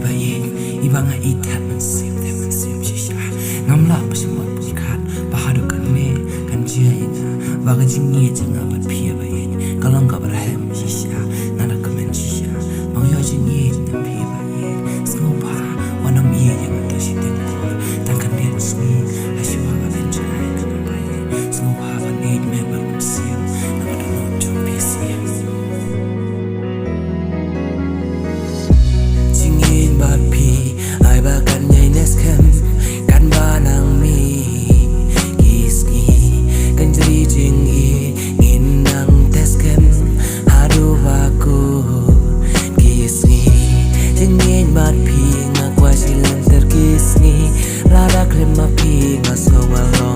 baik ibang itat mensim shisha ngamla pasimot bukat bahadu kan me kan jia ina baga jingi janga bat pia baik kalong ka barahem shisha nana kamen shisha mangyo jingi na pia baik snopa wanam ye yang tashi den tan kan den smi ashwa ga den jai kan baik snopa ban need me ban sim na ba no to pcm jingin bat pi ai ba kan nyai nes kem kan ba nang mi kiski kan jari jing i ngin nang tes kem hadu ba ku kiski jingin bat pi ngakwa silen terkisni lada krem ma pi ngaso malo